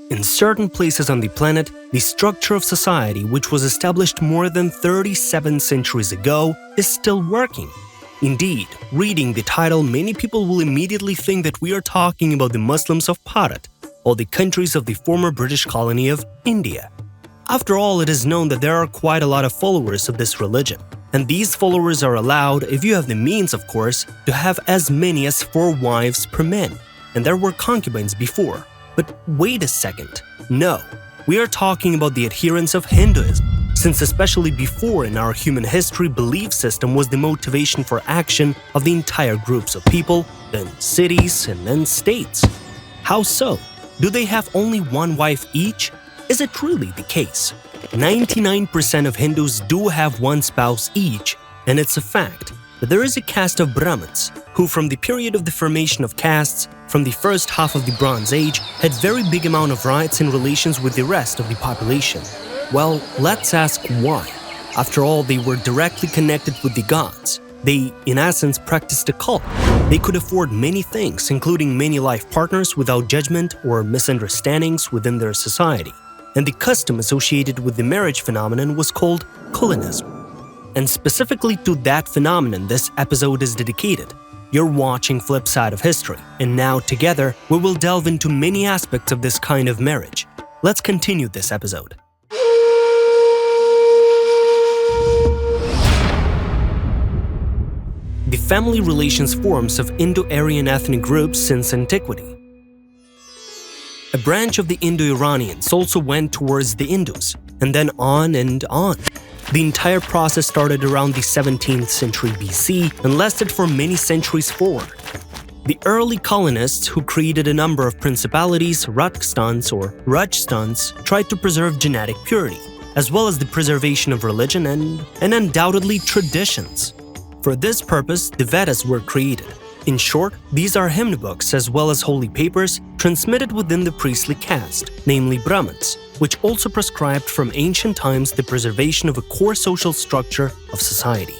In certain places on the planet, the structure of society, which was established more than 37 centuries ago, is still working. Indeed, reading the title, many people will immediately think that we are talking about the Muslims of Bharat, or the countries of the former British colony of India. After all, it is known that there are quite a lot of followers of this religion, and these followers are allowed, if you have the means of course, to have as many as 4 wives per man, and there were concubines before. But wait a second, no, we are talking about the adherents of Hinduism, since especially before in our human history, belief system was the motivation for action of the entire groups of people, then cities, and then states. How so? Do they have only 1 wife each? Is it really the case? 99% of Hindus do have 1 spouse each, and it's a fact that there is a caste of Brahmins who, from the period of the formation of castes, from the first half of the Bronze Age, had very big amount of rights in relations with the rest of the population. Well, let's ask why. After all, they were directly connected with the gods. They, in essence, practiced a cult. They could afford many things, including many life partners without judgment or misunderstandings within their society. And the custom associated with the marriage phenomenon was called Kulunism. And specifically to that phenomenon, this episode is dedicated. You're watching Flip Side of History, and now together we will delve into many aspects of this kind of marriage. Let's continue this episode. The family relations forms of Indo-Aryan ethnic groups since antiquity. A branch of the Indo-Iranians also went towards the Indus, and then on and on. The entire process started around the 17th century BC and lasted for many centuries forward. The early colonists, who created a number of principalities, Rajasthans or Rajasthans, tried to preserve genetic purity, as well as the preservation of religion and undoubtedly traditions. For this purpose, the Vedas were created. In short, these are hymn books as well as holy papers transmitted within the priestly caste, namely Brahmins, which also prescribed from ancient times the preservation of a core social structure of society.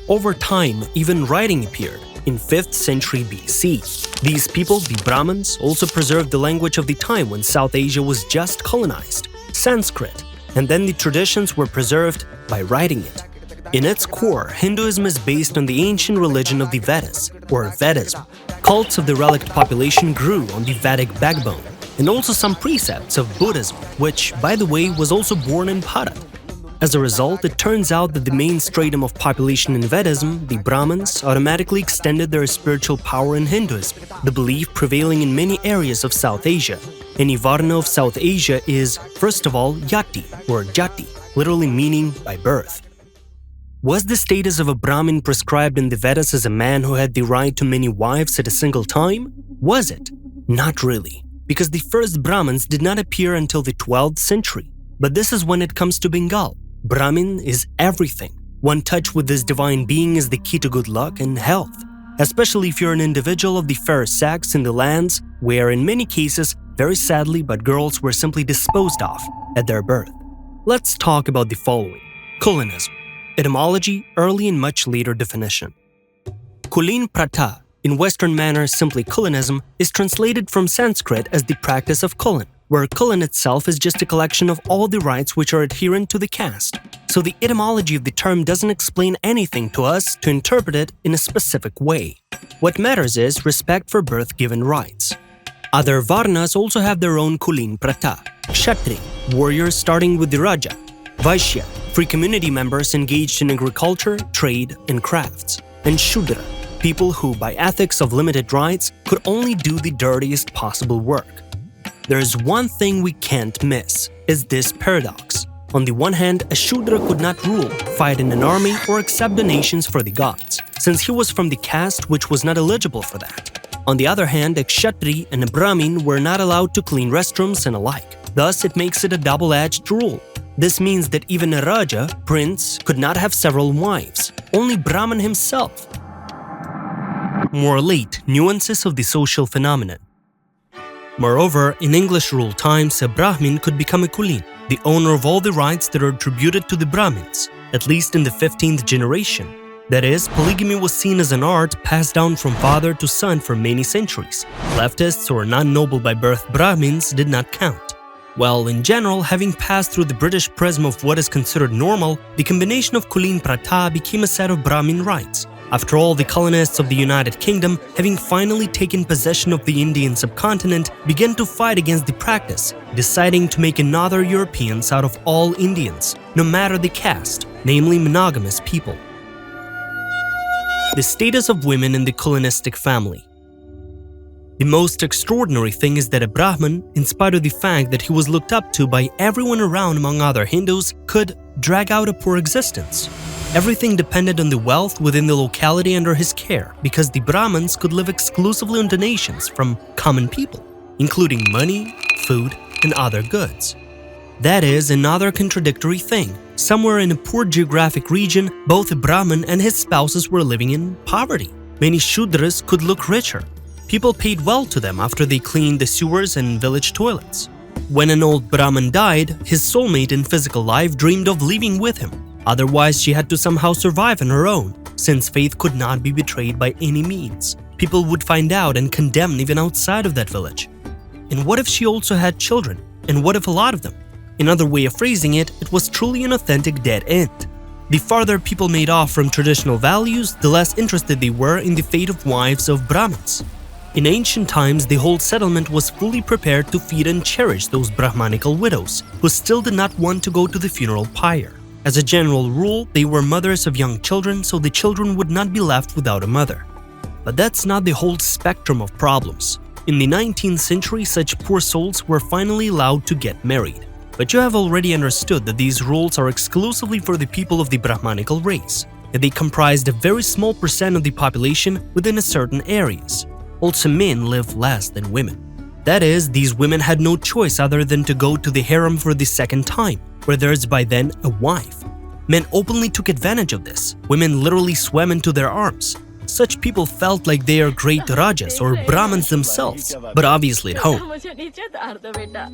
Over time, even writing appeared in 5th century BC. These people, the Brahmins, also preserved the language of the time when South Asia was just colonized, Sanskrit, and then the traditions were preserved by writing it. In its core, Hinduism is based on the ancient religion of the Vedas, or Vedism. Cults of the relict population grew on the Vedic backbone, and also some precepts of Buddhism, which, by the way, was also born in Bharat. As a result, it turns out that the main stratum of population in Vedism, the Brahmins, automatically extended their spiritual power in Hinduism, the belief prevailing in many areas of South Asia. Any Varna of South Asia is, first of all, Yati, or Jati, literally meaning by birth. Was the status of a Brahmin prescribed in the Vedas as a man who had the right to many wives at a single time? Was it? Not really, because the first Brahmins did not appear until the 12th century. But this is when it comes to Bengal. Brahmin is everything. One touch with this divine being is the key to good luck and health, especially if you're an individual of the fair sex in the lands where, in many cases, very sadly, but girls were simply disposed of at their birth. Let's talk about the following. Kulunism. Etymology, early and much later definition. Kulin Pratha, in Western manner simply Kulunism, is translated from Sanskrit as the practice of Kulin, where Kulin itself is just a collection of all the rites which are adherent to the caste. So the etymology of the term doesn't explain anything to us to interpret it in a specific way. What matters is respect for birth-given rights. Other Varnas also have their own Kulin Pratha. Kshatri, warriors starting with the Raja. Vaishya, free community members engaged in agriculture, trade, and crafts. And Shudra, people who, by ethics of limited rights, could only do the dirtiest possible work. There is one thing we can't miss, is this paradox. On the one hand, a Shudra could not rule, fight in an army, or accept donations for the gods, since he was from the caste which was not eligible for that. On the other hand, a Kshatri and a Brahmin were not allowed to clean restrooms and alike. Thus, it makes it a double-edged rule. This means that even a Raja, prince, could not have several wives, only Brahman himself. More late nuances of the social phenomenon. Moreover, in English rule times, a Brahmin could become a Kulin, the owner of all the rights that are attributed to the Brahmins, at least in the 15th generation. That is, polygamy was seen as an art passed down from father to son for many centuries. Leftists or non-noble by birth Brahmins did not count. Well, in general, having passed through the British prism of what is considered normal, the combination of Kulin Pratha became a set of Brahmin rites. After all, the colonists of the United Kingdom, having finally taken possession of the Indian subcontinent, began to fight against the practice, deciding to make another Europeans out of all Indians, no matter the caste, namely monogamous people. The status of women in the Kulunistic family. The most extraordinary thing is that a Brahmin, in spite of the fact that he was looked up to by everyone around among other Hindus, could drag out a poor existence. Everything depended on the wealth within the locality under his care, because the Brahmins could live exclusively on donations from common people, including money, food, and other goods. That is another contradictory thing. Somewhere in a poor geographic region, both a Brahmin and his spouses were living in poverty. Many Shudras could look richer. People paid well to them after they cleaned the sewers and village toilets. When an old Brahmin died, his soulmate in physical life dreamed of living with him. Otherwise, she had to somehow survive on her own, since faith could not be betrayed by any means. People would find out and condemn even outside of that village. And what if she also had children? And what if a lot of them? Another way of phrasing it, it was truly an authentic dead end. The farther people made off from traditional values, the less interested they were in the fate of wives of Brahmins. In ancient times, the whole settlement was fully prepared to feed and cherish those Brahmanical widows, who still did not want to go to the funeral pyre. As a general rule, they were mothers of young children, so the children would not be left without a mother. But that's not the whole spectrum of problems. In the 19th century, such poor souls were finally allowed to get married. But you have already understood that these rules are exclusively for the people of the Brahmanical race, and they comprised a very small percent of the population within a certain areas. Also, men live less than women. That is, these women had no choice other than to go to the harem for the second time, where there is by then a wife. Men openly took advantage of this. Women literally swam into their arms. Such people felt like they are great Rajas or Brahmins themselves, but obviously at home.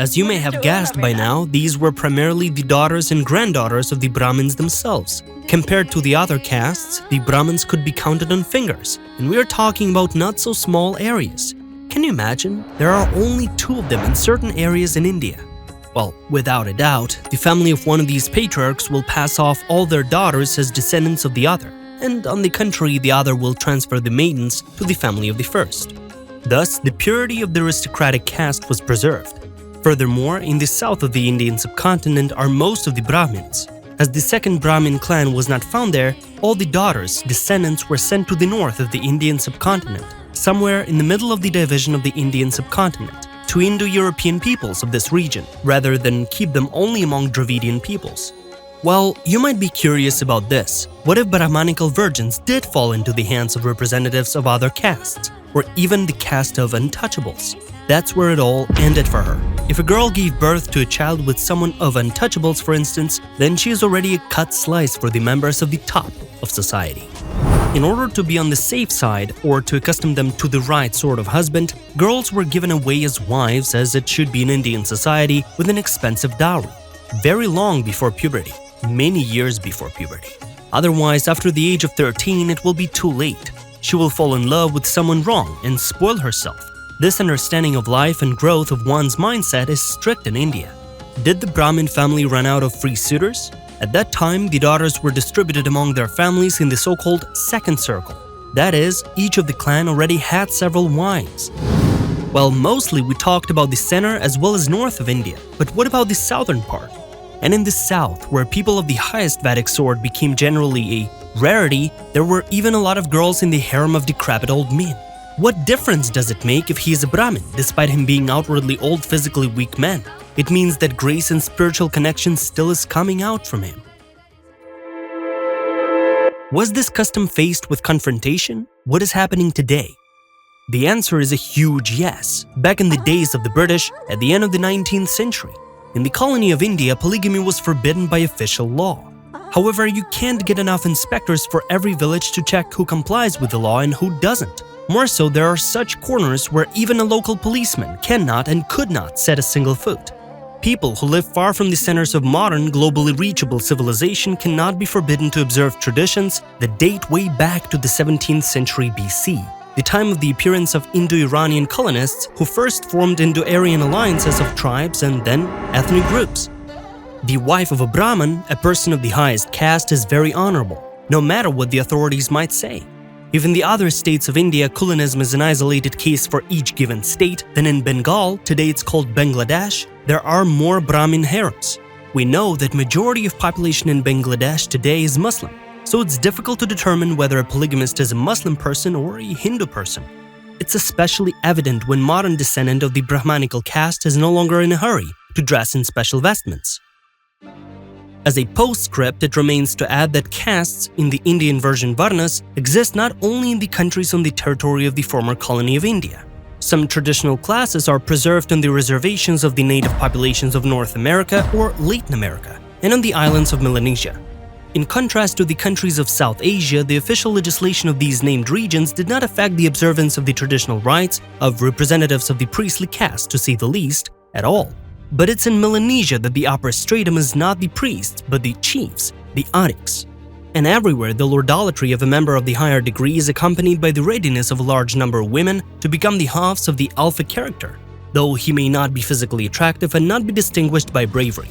As you may have guessed by now, these were primarily the daughters and granddaughters of the Brahmins themselves. Compared to the other castes, the Brahmins could be counted on fingers, and we are talking about not so small areas. Can you imagine? There are only 2 of them in certain areas in India. Well, without a doubt, the family of one of these patriarchs will pass off all their daughters as descendants of the other, and on the contrary, the other will transfer the maidens to the family of the first. Thus, the purity of the aristocratic caste was preserved. Furthermore, in the south of the Indian subcontinent are most of the Brahmins. As the second Brahmin clan was not found there, all the daughters, descendants, were sent to the north of the Indian subcontinent, somewhere in the middle of the division of the Indian subcontinent, to Indo-European peoples of this region, rather than keep them only among Dravidian peoples. Well, you might be curious about this. What if Brahmanical virgins did fall into the hands of representatives of other castes, or even the caste of untouchables? That's where it all ended for her. If a girl gave birth to a child with someone of untouchables, for instance, then she is already a cut slice for the members of the top of society. In order to be on the safe side, or to accustom them to the right sort of husband, girls were given away as wives, as it should be in Indian society, with an expensive dowry, very long before puberty. Many years before puberty. Otherwise, after the age of 13, it will be too late. She will fall in love with someone wrong and spoil herself. This understanding of life and growth of one's mindset is strict in India. Did the Brahmin family run out of free suitors? At that time, the daughters were distributed among their families in the so-called second circle. That is, each of the clan already had several wives. Well, mostly we talked about the center as well as north of India, but what about the southern part? And in the south, where people of the highest Vedic sort became generally a rarity, there were even a lot of girls in the harem of decrepit old men. What difference does it make if he is a Brahmin, despite him being outwardly old, physically weak men? It means that grace and spiritual connection still is coming out from him. Was this custom faced with confrontation? What is happening today? The answer is a huge yes. Back in the days of the British, at the end of the 19th century, in the colony of India, polygamy was forbidden by official law. However, you can't get enough inspectors for every village to check who complies with the law and who doesn't. More so, there are such corners where even a local policeman cannot and could not set a single foot. People who live far from the centers of modern, globally reachable civilization cannot be forbidden to observe traditions that date way back to the 17th century BC. the time of the appearance of Indo-Iranian colonists who first formed Indo-Aryan alliances of tribes and then ethnic groups. The wife of a Brahmin, a person of the highest caste, is very honorable, no matter what the authorities might say. If in the other states of India Kulunism is an isolated case for each given state, then in Bengal, today it's called Bangladesh, there are more Brahmin harems. We know that majority of population in Bangladesh today is Muslim, so it's difficult to determine whether a polygamist is a Muslim person or a Hindu person. It's especially evident when modern descendant of the Brahmanical caste is no longer in a hurry to dress in special vestments. As a postscript, it remains to add that castes in the Indian version Varnas exist not only in the countries on the territory of the former colony of India. Some traditional classes are preserved on the reservations of the native populations of North America or Latin America and on the islands of Melanesia. In contrast to the countries of South Asia, the official legislation of these named regions did not affect the observance of the traditional rights of representatives of the priestly caste, to say the least, at all. But it's in Melanesia that the upper stratum is not the priests, but the chiefs, the ariks. And everywhere, the lordolatry of a member of the higher degree is accompanied by the readiness of a large number of women to become the halves of the alpha character, though he may not be physically attractive and not be distinguished by bravery.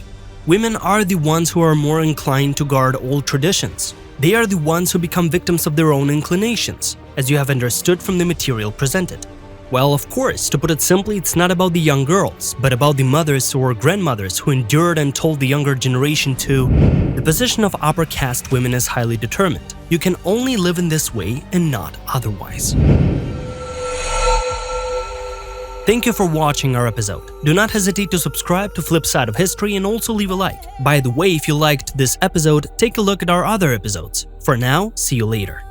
Women are the ones who are more inclined to guard old traditions. They are the ones who become victims of their own inclinations, as you have understood from the material presented. Well, of course, to put it simply, it's not about the young girls, but about the mothers or grandmothers who endured and told the younger generation to, the position of upper caste women is highly determined. You can only live in this way and not otherwise. Thank you for watching our episode. Do not hesitate to subscribe to Flip Side of History and also leave a like. By the way, if you liked this episode, take a look at our other episodes. For now, see you later.